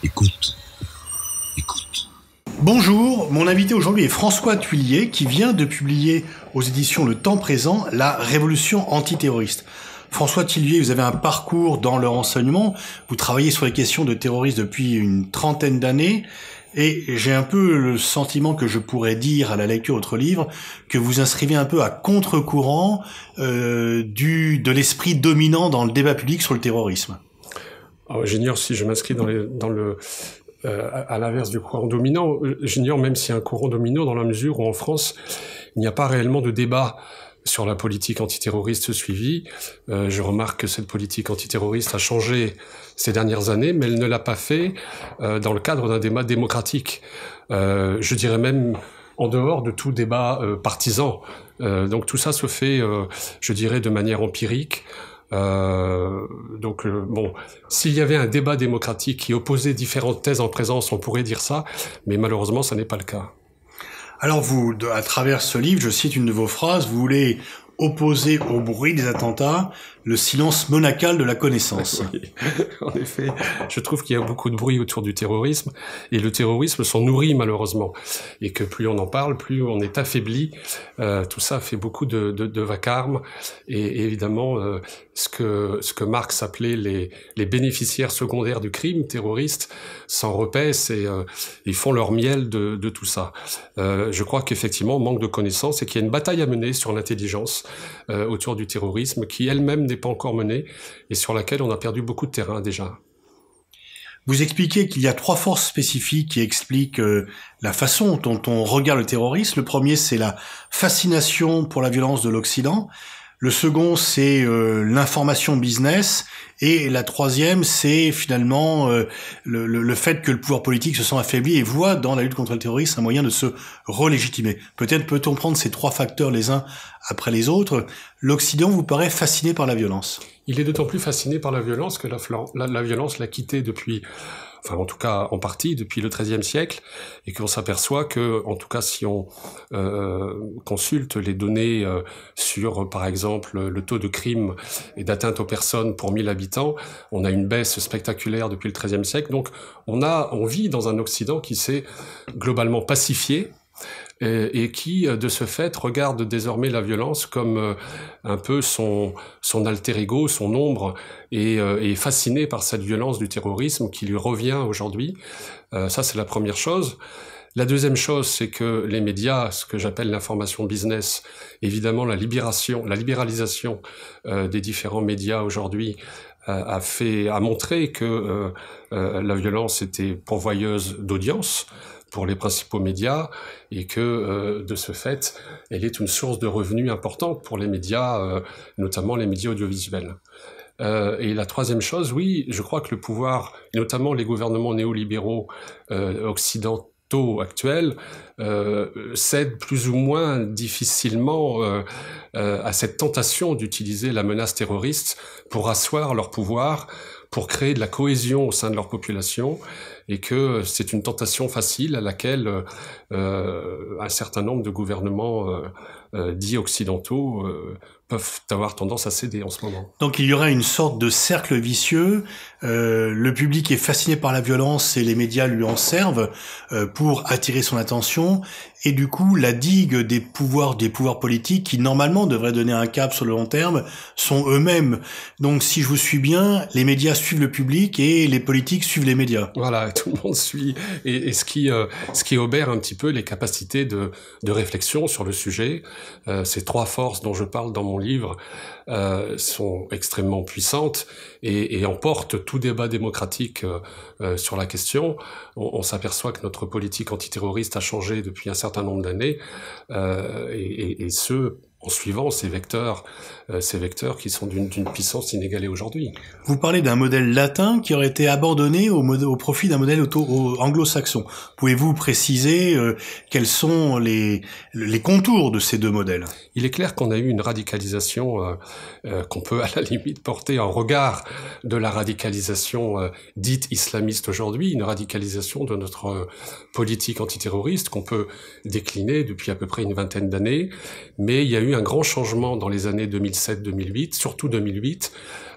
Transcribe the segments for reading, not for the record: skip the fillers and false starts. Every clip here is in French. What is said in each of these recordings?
Écoute. Écoute. Bonjour, mon invité aujourd'hui est François Thuillier qui vient de publier aux éditions Le Temps Présent La Révolution antiterroriste. François Thuillier, vous avez un parcours dans le renseignement, vous travaillez sur les questions de terrorisme depuis une trentaine d'années et j'ai un peu le sentiment que je pourrais dire à la lecture de votre livre que vous inscrivez un peu à contre-courant de l'esprit dominant dans le débat public sur le terrorisme. Alors, j'ignore si je m'inscris à l'inverse du courant dominant. J'ignore même s'il y a un courant dominant dans la mesure où en France, il n'y a pas réellement de débat sur la politique antiterroriste suivie. Je remarque que cette politique antiterroriste a changé ces dernières années, mais elle ne l'a pas fait dans le cadre d'un débat démocratique. Je dirais même en dehors de tout débat partisan. Donc tout ça se fait, je dirais, de manière empirique. Bon, s'il y avait un débat démocratique qui opposait différentes thèses en présence, on pourrait dire ça, mais malheureusement, ça n'est pas le cas. Alors vous, à travers ce livre, je cite une de vos phrases, vous voulez opposer au bruit des attentats le silence monacal de la connaissance. Oui, en effet, je trouve qu'il y a beaucoup de bruit autour du terrorisme, et le terrorisme s'en nourrit malheureusement, et que plus on en parle, plus on est affaibli. Tout ça fait beaucoup de vacarme, et évidemment, ce que Marx appelait les bénéficiaires secondaires du crime terroriste s'en repaissent et ils font leur miel de tout ça. Je crois qu'effectivement, on manque de connaissances et qu'il y a une bataille à mener sur l'intelligence autour du terrorisme qui elle-même n'est pas encore menée et sur laquelle on a perdu beaucoup de terrain déjà. Vous expliquez qu'il y a 3 forces spécifiques qui expliquent la façon dont on regarde le terrorisme. Le premier, c'est la fascination pour la violence de l'Occident. Le second, c'est l'information business. Et la troisième, c'est finalement le fait que le pouvoir politique se sent affaibli et voit dans la lutte contre le terrorisme un moyen de se relégitimer. Peut-être peut-on prendre ces 3 facteurs les uns après les autres. L'Occident vous paraît fasciné par la violence. Il est d'autant plus fasciné par la violence que la violence l'a quitté depuis... enfin en tout cas en partie depuis le XIIIe siècle, et qu'on s'aperçoit que, en tout cas si on consulte les données sur par exemple le taux de crime et d'atteinte aux personnes pour 1000 habitants, on a une baisse spectaculaire depuis le XIIIe siècle, donc on vit dans un Occident qui s'est globalement pacifié, et qui, de ce fait, regarde désormais la violence comme un peu son alter ego, son ombre, et est fasciné par cette violence du terrorisme qui lui revient aujourd'hui. Ça, c'est la première chose. La deuxième chose, c'est que les médias, ce que j'appelle l'information business, évidemment la libéralisation des différents médias aujourd'hui, a montré que la violence était pourvoyeuse d'audience pour les principaux médias, et que, de ce fait, elle est une source de revenus importante pour les médias, notamment les médias audiovisuels. Et la troisième chose, oui, je crois que le pouvoir, et notamment les gouvernements néolibéraux occidentaux actuels, cèdent plus ou moins difficilement à cette tentation d'utiliser la menace terroriste pour asseoir leur pouvoir, pour créer de la cohésion au sein de leur population, et que c'est une tentation facile à laquelle un certain nombre de gouvernements dits occidentaux peuvent avoir tendance à céder en ce moment. Donc il y aurait une sorte de cercle vicieux, le public est fasciné par la violence et les médias lui en servent pour attirer son attention, et du coup la digue des pouvoirs politiques qui normalement devraient donner un cap sur le long terme sont eux-mêmes. Donc si je vous suis bien, les médias suivent le public et les politiques suivent les médias. Voilà, tout le monde suit, et ce qui obère un petit peu les capacités de réflexion sur le sujet. Ces 3 forces dont je parle dans mon livre sont extrêmement puissantes et emportent tout débat démocratique sur la question. On s'aperçoit que notre politique antiterroriste a changé depuis un certain nombre d'années, et ce, en suivant ces vecteurs qui sont d'une puissance inégalée aujourd'hui. Vous parlez d'un modèle latin qui aurait été abandonné au profit d'un modèle anglo-saxon. Pouvez-vous préciser quels sont les contours de ces deux modèles? Il est clair qu'on a eu une radicalisation qu'on peut à la limite porter en regard de la radicalisation dite islamiste aujourd'hui, une radicalisation de notre politique antiterroriste qu'on peut décliner depuis à peu près une vingtaine d'années, mais il y a eu un grand changement dans les années 2007-2008, surtout 2008,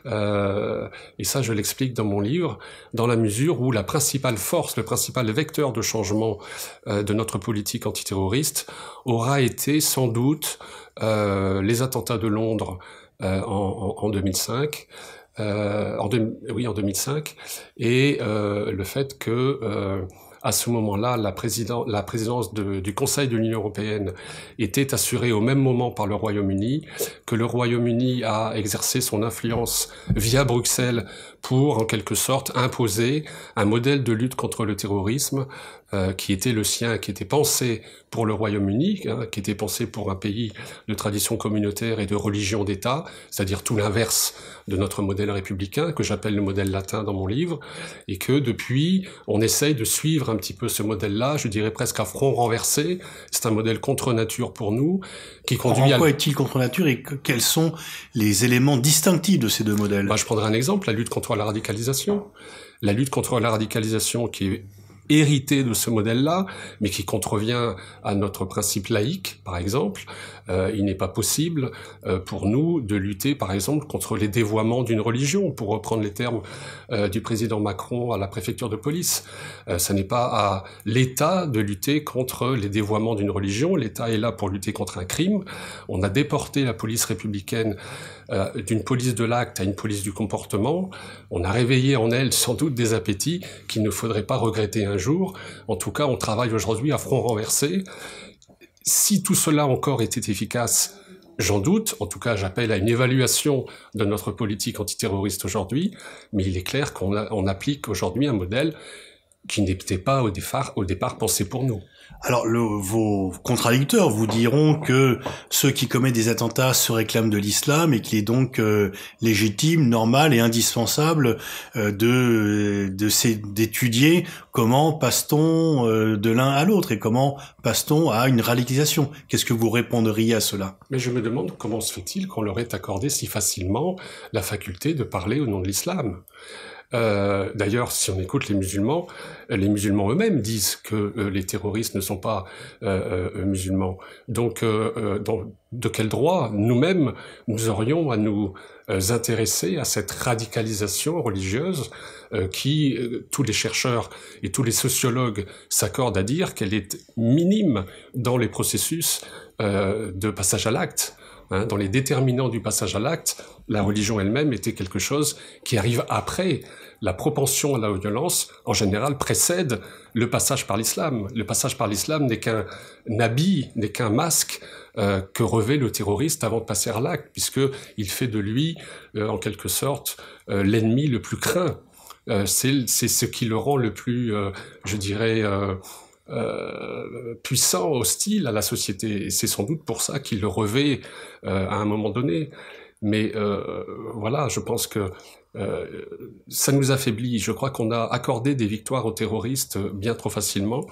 et ça je l'explique dans mon livre, dans la mesure où la principale force, le principal vecteur de changement de notre politique antiterroriste aura été sans doute les attentats de Londres en 2005, en 2005, et le fait que à ce moment-là, la présidence du Conseil de l'Union européenne était assurée au même moment par le Royaume-Uni, que le Royaume-Uni a exercé son influence via Bruxelles pour, en quelque sorte, imposer un modèle de lutte contre le terrorisme qui était le sien, qui était pensé pour le Royaume-Uni, qui était pensé pour un pays de tradition communautaire et de religion d'État, c'est-à-dire tout l'inverse de notre modèle républicain, que j'appelle le modèle latin dans mon livre, et que depuis, on essaye de suivre un petit peu ce modèle-là, je dirais presque à front renversé. C'est un modèle contre nature pour nous, qui conduit En quoi est-il contre nature et quels sont les éléments distinctifs de ces deux modèles? Je prendrai un exemple, la lutte contre la radicalisation. La lutte contre la radicalisation qui est hérité de ce modèle-là, mais qui contrevient à notre principe laïque, par exemple. Il n'est pas possible pour nous de lutter, par exemple, contre les dévoiements d'une religion, pour reprendre les termes du président Macron à la préfecture de police. Ça n'est pas à l'État de lutter contre les dévoiements d'une religion. L'État est là pour lutter contre un crime. On a déporté la police républicaine d'une police de l'acte à une police du comportement. On a réveillé en elle sans doute des appétits qu'il ne faudrait pas regretter un jour. En tout cas, on travaille aujourd'hui à front renversé. Si tout cela encore était efficace, j'en doute. En tout cas, j'appelle à une évaluation de notre politique antiterroriste aujourd'hui. Mais il est clair qu'on applique aujourd'hui un modèle qui n'était pas au départ pensé pour nous. Alors, vos contradicteurs vous diront que ceux qui commettent des attentats se réclament de l'islam et qu'il est donc légitime, normal et indispensable d'étudier comment passe-t-on de l'un à l'autre et comment passe-t-on à une radicalisation. Qu'est-ce que vous répondriez à cela? Mais je me demande comment se fait-il qu'on leur ait accordé si facilement la faculté de parler au nom de l'islam. D'ailleurs, si on écoute les musulmans eux-mêmes disent que les terroristes ne sont pas musulmans. Donc, de quel droit nous-mêmes nous aurions à nous intéresser à cette radicalisation religieuse qui, tous les chercheurs et tous les sociologues s'accordent à dire qu'elle est minime dans les processus de passage à l'acte. Dans les déterminants du passage à l'acte, la religion elle-même était quelque chose qui arrive après. La propension à la violence, en général, précède le passage par l'islam. Le passage par l'islam n'est qu'un habit, n'est qu'un masque que revêt le terroriste avant de passer à l'acte, puisqu'il fait de lui, en quelque sorte, l'ennemi le plus craint. C'est ce qui le rend le plus, je dirais... puissant, hostile à la société. Et c'est sans doute pour ça qu'il le revêt à un moment donné. Mais voilà, je pense que ça nous affaiblit. Je crois qu'on a accordé des victoires aux terroristes bien trop facilement.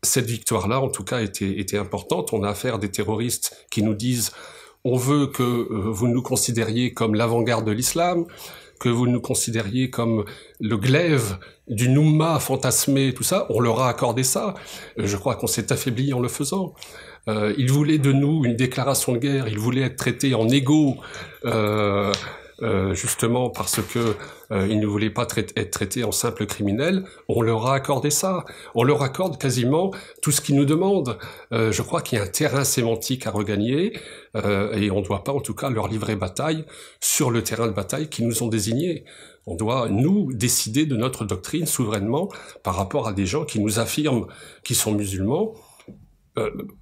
Cette victoire-là, en tout cas, était importante. On a affaire à des terroristes qui nous disent « on veut que vous nous considériez comme l'avant-garde de l'islam », que vous nous considériez comme le glaive d'une Oumma fantasmée, tout ça, on leur a accordé ça. Je crois qu'on s'est affaibli en le faisant. Ils voulaient de nous une déclaration de guerre, ils voulaient être traités en égaux, justement parce que ils ne voulaient pas être traités en simples criminels. On leur a accordé ça. On leur accorde quasiment tout ce qu'ils nous demandent. Je crois qu'il y a un terrain sémantique à regagner et on ne doit pas, en tout cas, leur livrer bataille sur le terrain de bataille qu'ils nous ont désigné. On doit, nous, décider de notre doctrine souverainement par rapport à des gens qui nous affirment qu'ils sont musulmans.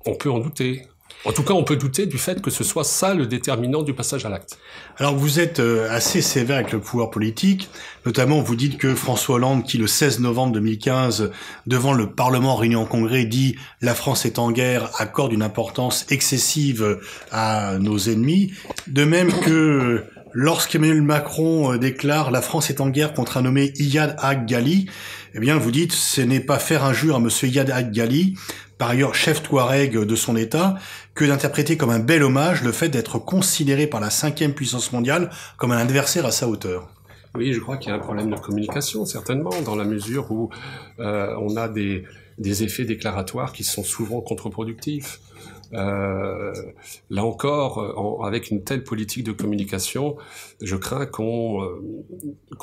On peut en douter. En tout cas, on peut douter du fait que ce soit ça le déterminant du passage à l'acte. Alors vous êtes assez sévère avec le pouvoir politique, notamment vous dites que François Hollande, qui le 16 novembre 2015, devant le Parlement réuni en congrès, dit « La France est en guerre », accorde une importance excessive à nos ennemis, de même que lorsqu'Emmanuel Macron déclare « La France est en guerre » contre un nommé Iyad Ag-Ghali, eh bien vous dites « Ce n'est pas faire injure à monsieur Iyad Ag-Ghali », par ailleurs chef touareg de son État, que d'interpréter comme un bel hommage le fait d'être considéré par la 5e puissance mondiale comme un adversaire à sa hauteur. Oui, je crois qu'il y a un problème de communication, certainement, dans la mesure où on a des effets déclaratoires qui sont souvent contre-productifs. Là encore, avec une telle politique de communication, je crains qu'on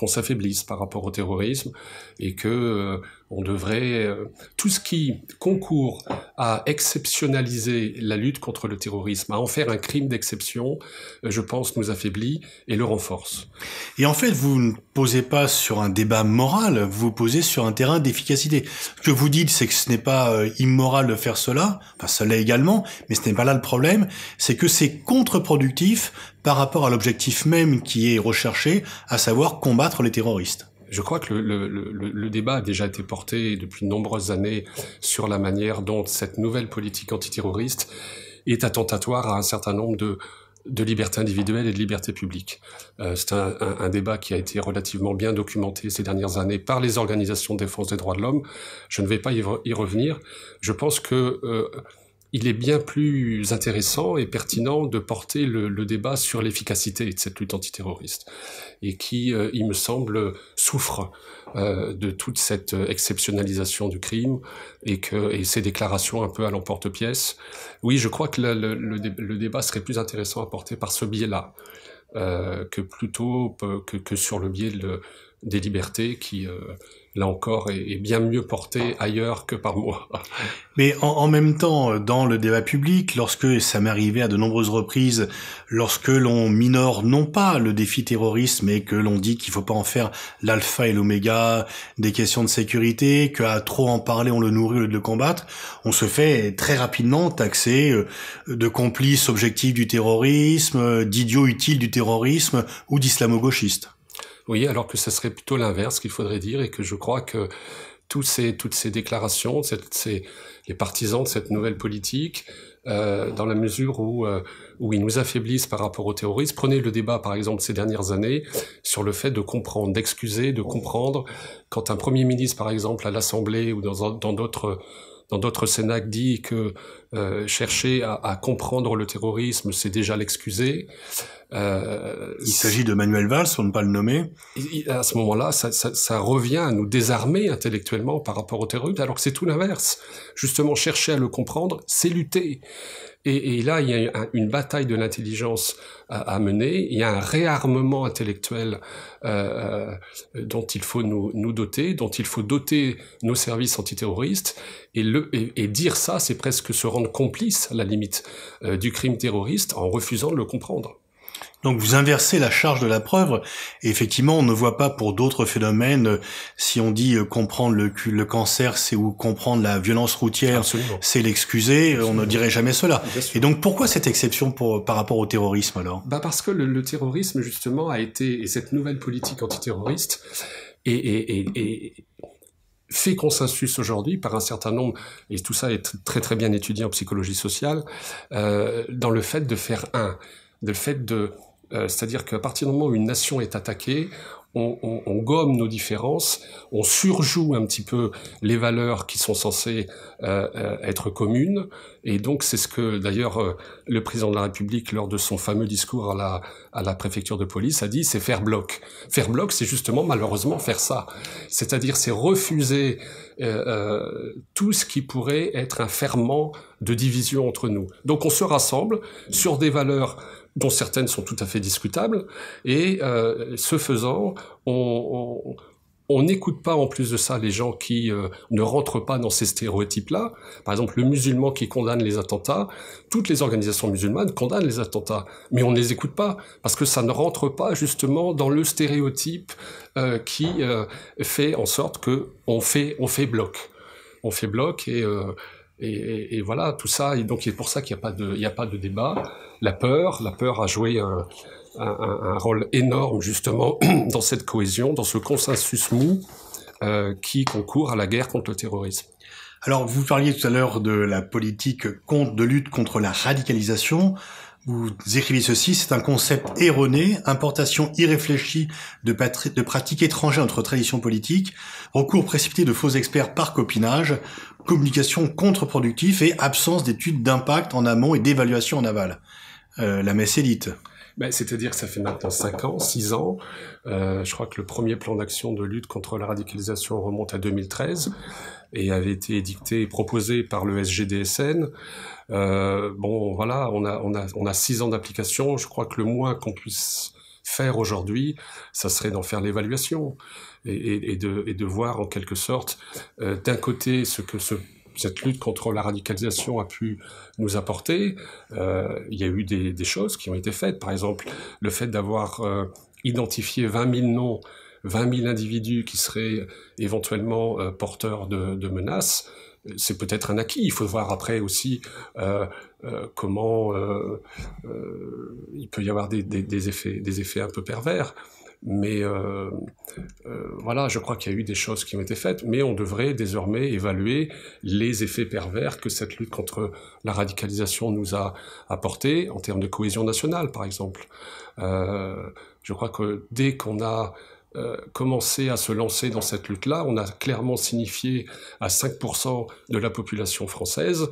s'affaiblisse par rapport au terrorisme et que on devrait tout ce qui concourt à exceptionnaliser la lutte contre le terrorisme, à en faire un crime d'exception, je pense nous affaiblit et le renforce. Et en fait, vous ne posez pas sur un débat moral, vous vous posez sur un terrain d'efficacité. Ce que vous dites, c'est que ce n'est pas immoral de faire cela, enfin ça l'est également, mais ce n'est pas là le problème, c'est que c'est contre-productif par rapport à l'objectif même qui est recherché, à savoir combattre les terroristes. Je crois que le débat a déjà été porté depuis de nombreuses années sur la manière dont cette nouvelle politique antiterroriste est attentatoire à un certain nombre de libertés individuelles et de libertés publiques. C'est un débat qui a été relativement bien documenté ces dernières années par les organisations de défense des droits de l'homme. Je ne vais pas y revenir. Je pense que il est bien plus intéressant et pertinent de porter le débat sur l'efficacité de cette lutte antiterroriste et qui, il me semble, souffre de toute cette exceptionnalisation du crime et ces déclarations un peu à l'emporte-pièce. Oui, je crois que le débat serait plus intéressant à porter par ce biais-là que plutôt que sur le biais des libertés qui, là encore, est bien mieux porté ailleurs que par moi. Mais en même temps, dans le débat public, lorsque ça m'est arrivé à de nombreuses reprises, lorsque l'on minore non pas le défi terroriste, mais que l'on dit qu'il faut pas en faire l'alpha et l'oméga des questions de sécurité, qu'à trop en parler on le nourrit au lieu de le combattre, on se fait très rapidement taxer de complice objectif du terrorisme, d'idiot utile du terrorisme ou d'islamo-gauchiste. Oui, alors que ce serait plutôt l'inverse qu'il faudrait dire et que je crois que toutes ces déclarations, les partisans de cette nouvelle politique, dans la mesure où ils nous affaiblissent par rapport aux terroristes. Prenez le débat, par exemple, ces dernières années, sur le fait de comprendre, d'excuser, de comprendre. Quand un Premier ministre, par exemple, à l'Assemblée ou dans d'autres cénacles dit que chercher à comprendre le terrorisme, c'est déjà l'excuser. Il s'agit de Manuel Valls, pour ne pas le nommer. À ce moment-là, ça revient à nous désarmer intellectuellement par rapport au terrorisme, alors que c'est tout l'inverse. Justement, chercher à le comprendre, c'est lutter. Et là, il y a une bataille de l'intelligence à mener, il y a un réarmement intellectuel dont il faut nous doter, dont il faut doter nos services antiterroristes, et dire ça, c'est presque se rendre complice, à la limite, du crime terroriste en refusant de le comprendre. Donc vous inversez la charge de la preuve, et effectivement on ne voit pas pour d'autres phénomènes, si on dit comprendre le cancer c'est ou comprendre la violence routière, c'est l'excuser, on ne dirait jamais cela. Et donc pourquoi cette exception par rapport au terrorisme alors ? Parce que le terrorisme justement a été, et cette nouvelle politique antiterroriste fait consensus aujourd'hui par un certain nombre, et tout ça est très très bien étudié en psychologie sociale, dans le fait de faire c'est-à-dire qu'à partir du moment où une nation est attaquée, on gomme nos différences, on surjoue un petit peu les valeurs qui sont censées être communes, et donc c'est ce que d'ailleurs le président de la République, lors de son fameux discours à la préfecture de police, a dit, c'est faire bloc. Faire bloc, c'est justement malheureusement faire ça. C'est-à-dire c'est refuser tout ce qui pourrait être un ferment de division entre nous. Donc on se rassemble sur des valeurs dont certaines sont tout à fait discutables, et ce faisant, on n'écoute pas en plus de ça les gens qui ne rentrent pas dans ces stéréotypes-là. Par exemple, le musulman qui condamne les attentats, toutes les organisations musulmanes condamnent les attentats, mais on ne les écoute pas, parce que ça ne rentre pas justement dans le stéréotype qui fait en sorte que on fait bloc. On fait bloc, Et voilà, tout ça, et donc c'est pour ça qu'il n'y a pas de débat. La peur a joué un rôle énorme justement dans cette cohésion, dans ce consensus mou qui concourt à la guerre contre le terrorisme. Alors, vous parliez tout à l'heure de la politique de lutte contre la radicalisation. Vous écrivez ceci: c'est un concept erroné, importation irréfléchie de pratiques étrangères à notre tradition politique, recours précipité de faux experts par copinage, communication contre-productive et absence d'études d'impact en amont et d'évaluation en aval. La messe est dite. C'est-à-dire que ça fait maintenant 5 ans, 6 ans. Je crois que le premier plan d'action de lutte contre la radicalisation remonte à 2013 et avait été édicté et proposé par le SGDSN. Voilà, on a 6 ans d'application. Je crois que le moins qu'on puisse faire aujourd'hui, ça serait d'en faire l'évaluation et de voir en quelque sorte, d'un côté, ce que cette lutte contre la radicalisation a pu nous apporter. Il y a eu des choses qui ont été faites. Par exemple, le fait d'avoir identifié 20 000 noms, 20 000 individus qui seraient éventuellement porteurs de menaces, c'est peut-être un acquis. Il faut voir après aussi comment il peut y avoir des effets un peu pervers. Mais voilà, je crois qu'il y a eu des choses qui ont été faites, mais on devrait désormais évaluer les effets pervers que cette lutte contre la radicalisation nous a apportés en termes de cohésion nationale, par exemple. Je crois que dès qu'on a commencé à se lancer dans cette lutte-là, on a clairement signifié à 5% de la population française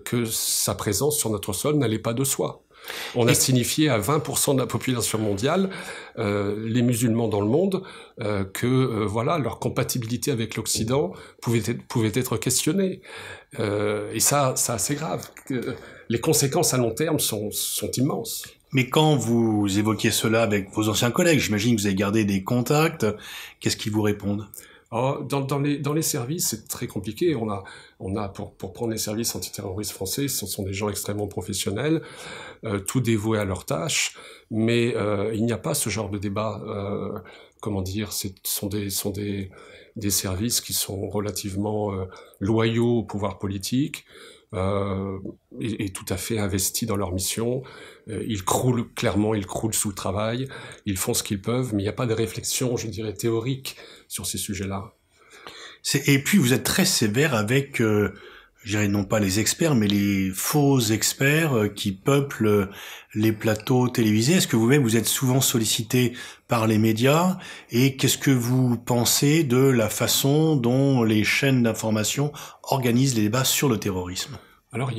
que sa présence sur notre sol n'allait pas de soi. On a signifié à 20% de la population mondiale, les musulmans dans le monde, que voilà, leur compatibilité avec l'Occident pouvait être questionnée. Et ça c'est grave. Les conséquences à long terme sont immenses. Mais quand vous évoquiez cela avec vos anciens collègues, j'imagine que vous avez gardé des contacts, qu'est-ce qu'ils vous répondent ? Dans les services, c'est très compliqué. On a pour prendre les services antiterroristes français, ce sont des gens extrêmement professionnels, tout dévoués à leur tâche, mais il n'y a pas ce genre de débat. Ce sont des services qui sont relativement loyaux au pouvoir politique. Et tout à fait investis dans leur mission. Ils croulent sous le travail, ils font ce qu'ils peuvent, mais il n'y a pas de réflexion, je dirais, théorique sur ces sujets-là. Et puis vous êtes très sévère avec, je dirais non pas les experts, mais les faux experts qui peuplent les plateaux télévisés. Est-ce que vous-même vous êtes souvent sollicité par les médias? Et qu'est-ce que vous pensez de la façon dont les chaînes d'information organisent les débats sur le terrorisme? Alors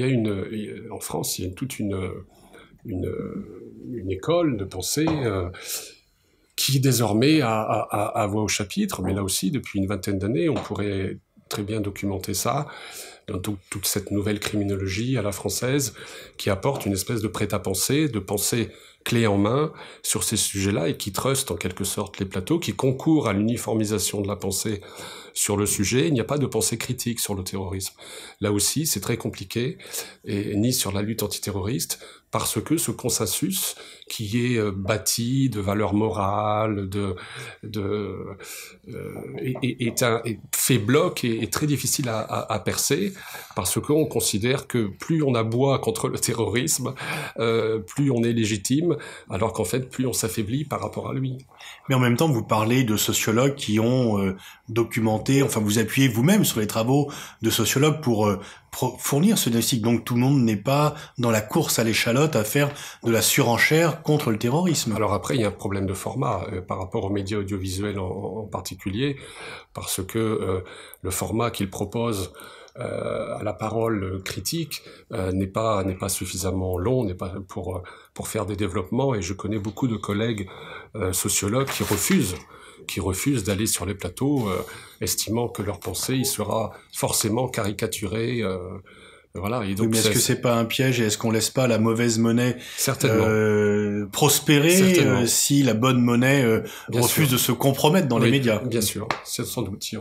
en France, il y a toute une école de pensée qui désormais a voix au chapitre, mais là aussi, depuis une vingtaine d'années, on pourrait très bien documenter ça, dans toute cette nouvelle criminologie à la française, qui apporte une espèce de prêt-à-penser, de pensée clé en main sur ces sujets-là, et qui truste en quelque sorte les plateaux, qui concourt à l'uniformisation de la pensée sur le sujet. Il n'y a pas de pensée critique sur le terrorisme. Là aussi, c'est très compliqué, et ni sur la lutte antiterroriste, parce que ce consensus qui est bâti de valeurs morales, fait bloc et est très difficile à percer, parce qu'on considère que plus on aboie contre le terrorisme, plus on est légitime, alors qu'en fait, plus on s'affaiblit par rapport à lui. Mais en même temps, vous parlez de sociologues qui ont documenté, enfin vous appuyez vous-même sur les travaux de sociologues pour fournir ce diagnostic. Donc tout le monde n'est pas dans la course à l'échalote à faire de la surenchère contre le terrorisme. Alors après, il y a un problème de format par rapport aux médias audiovisuels en particulier, parce que le format qu'ils proposent à la parole critique n'est pas suffisamment long, n'est pas pour faire des développements, et je connais beaucoup de collègues sociologues qui refusent d'aller sur les plateaux, estimant que leur pensée y sera forcément caricaturée. Voilà. Et donc, oui, mais est-ce que c'est pas un piège, et est-ce qu'on laisse pas la mauvaise monnaie prospérer si la bonne monnaie refuse de se compromettre dans les médias? Bien sûr, c'est sans doute. Il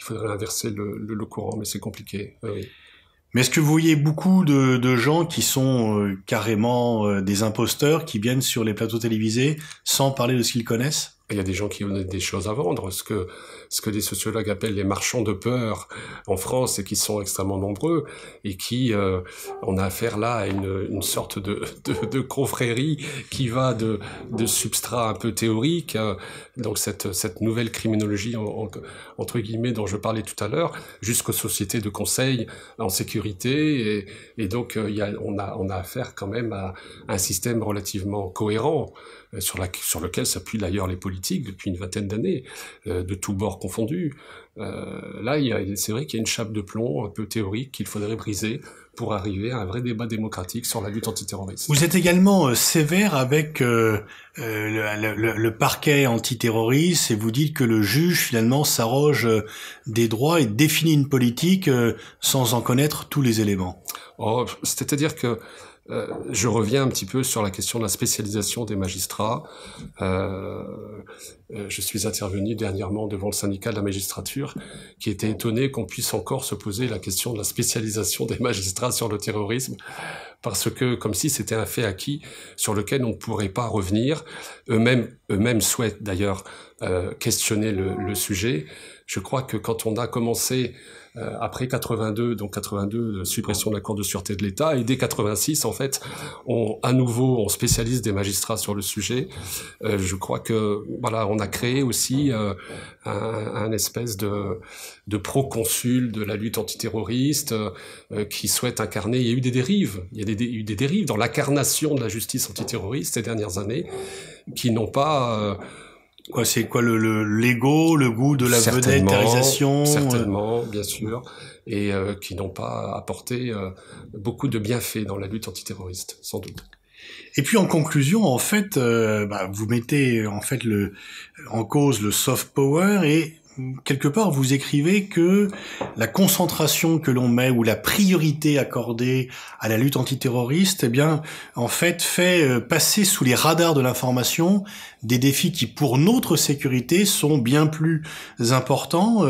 faudrait inverser le courant, mais c'est compliqué. Oui. Mais est-ce que vous voyez beaucoup de gens qui sont carrément des imposteurs, qui viennent sur les plateaux télévisés sans parler de ce qu'ils connaissent? Il y a des gens qui ont des choses à vendre, ce que des sociologues appellent les marchands de peur en France et qui sont extrêmement nombreux et qui, on a affaire là à une sorte de confrérie qui va de substrat un peu théorique, donc cette nouvelle criminologie entre guillemets dont je parlais tout à l'heure, jusqu'aux sociétés de conseil en sécurité et donc on a affaire quand même à un système relativement cohérent sur lequel s'appuient d'ailleurs les politiques depuis une vingtaine d'années, de tous bords confondus. Là, c'est vrai qu'il y a une chape de plomb un peu théorique qu'il faudrait briser pour arriver à un vrai débat démocratique sur la lutte antiterroriste. Vous êtes également sévère avec le parquet antiterroriste et vous dites que le juge finalement s'arroge des droits et définit une politique sans en connaître tous les éléments. Oh, c'est-à-dire que je reviens un petit peu sur la question de la spécialisation des magistrats. Je suis intervenu dernièrement devant le syndicat de la magistrature qui était étonné qu'on puisse encore se poser la question de la spécialisation des magistrats sur le terrorisme parce que comme si c'était un fait acquis sur lequel on ne pourrait pas revenir. Eux-mêmes souhaitent d'ailleurs questionner le sujet. Je crois que quand on a commencé après 82, donc 82, suppression de la Cour de sûreté de l'État, et dès 86, en fait, on spécialise des magistrats sur le sujet. Je crois que, voilà, on a créé aussi un espèce de proconsul de la lutte antiterroriste qui souhaite incarner. Il y a eu des dérives. Il y a eu des dérives dans l'incarnation de la justice antiterroriste ces dernières années qui n'ont pas... C'est quoi l'ego, le goût de la vedettarisation? Certainement, bien sûr, et qui n'ont pas apporté beaucoup de bienfaits dans la lutte antiterroriste, sans doute. Et puis en conclusion, en fait, vous mettez en fait en cause le soft power et quelque part vous écrivez que la concentration que l'on met ou la priorité accordée à la lutte antiterroriste, eh bien, en fait passer sous les radars de l'information des défis qui, pour notre sécurité, sont bien plus importants,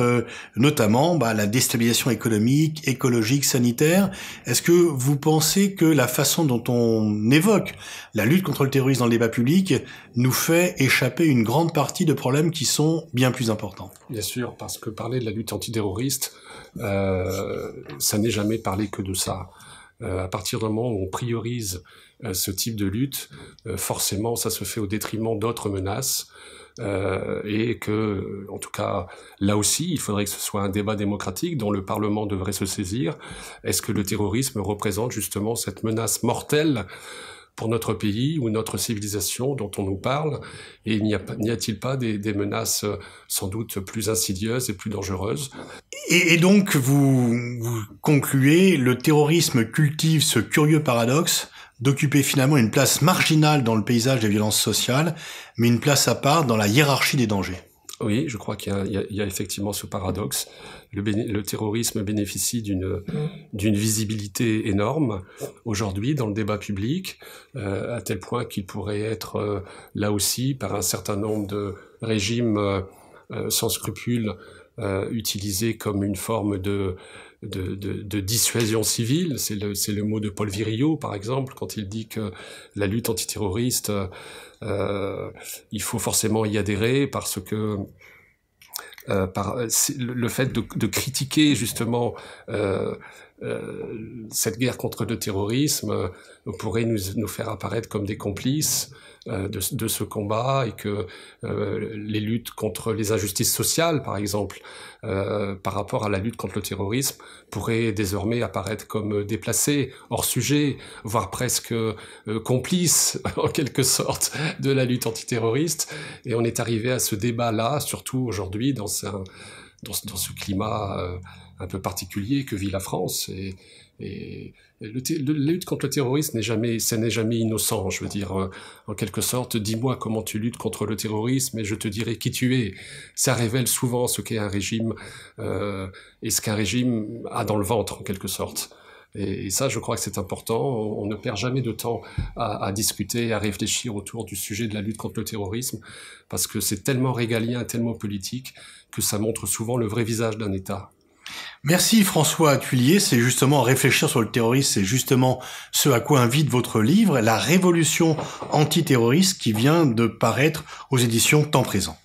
notamment la déstabilisation économique, écologique, sanitaire. Est-ce que vous pensez que la façon dont on évoque la lutte contre le terrorisme dans le débat public nous fait échapper une grande partie de problèmes qui sont bien plus importants? Bien sûr, parce que parler de la lutte antiterroriste, ça n'est jamais parler que de ça. À partir du moment où on priorise ce type de lutte, forcément, ça se fait au détriment d'autres menaces. Et que, en tout cas, là aussi, il faudrait que ce soit un débat démocratique dont le Parlement devrait se saisir. Est-ce que le terrorisme représente justement cette menace mortelle pour notre pays ou notre civilisation dont on nous parle, et n'y a-t-il pas des menaces sans doute plus insidieuses et plus dangereuses? Et donc, vous concluez, le terrorisme cultive ce curieux paradoxe d'occuper finalement une place marginale dans le paysage des violences sociales, mais une place à part dans la hiérarchie des dangers. Oui, je crois qu'il y a effectivement ce paradoxe. Le terrorisme bénéficie d'une visibilité énorme aujourd'hui dans le débat public, à tel point qu'il pourrait être là aussi par un certain nombre de régimes sans scrupules utilisé comme une forme de dissuasion civile. C'est le mot de Paul Virilio, par exemple, quand il dit que la lutte antiterroriste, il faut forcément y adhérer parce que le fait de critiquer justement cette guerre contre le terrorisme pourrait nous faire apparaître comme des complices de ce combat, et que les luttes contre les injustices sociales, par exemple, par rapport à la lutte contre le terrorisme, pourraient désormais apparaître comme déplacées, hors sujet, voire presque complices, en quelque sorte, de la lutte antiterroriste. Et on est arrivé à ce débat-là, surtout aujourd'hui, dans ce climat un peu particulier que vit la France. Et la lutte contre le terrorisme n'est jamais innocent. Je veux dire, en quelque sorte, dis-moi comment tu luttes contre le terrorisme et je te dirai qui tu es. Ça révèle souvent ce qu'est un régime et ce qu'un régime a dans le ventre, en quelque sorte. Et ça, je crois que c'est important. On ne perd jamais de temps à discuter, à réfléchir autour du sujet de la lutte contre le terrorisme, parce que c'est tellement régalien, tellement politique, que ça montre souvent le vrai visage d'un État. Merci François Thuillier, c'est justement réfléchir sur le terrorisme, c'est justement ce à quoi invite votre livre, La révolution antiterroriste qui vient de paraître aux éditions Temps Présent.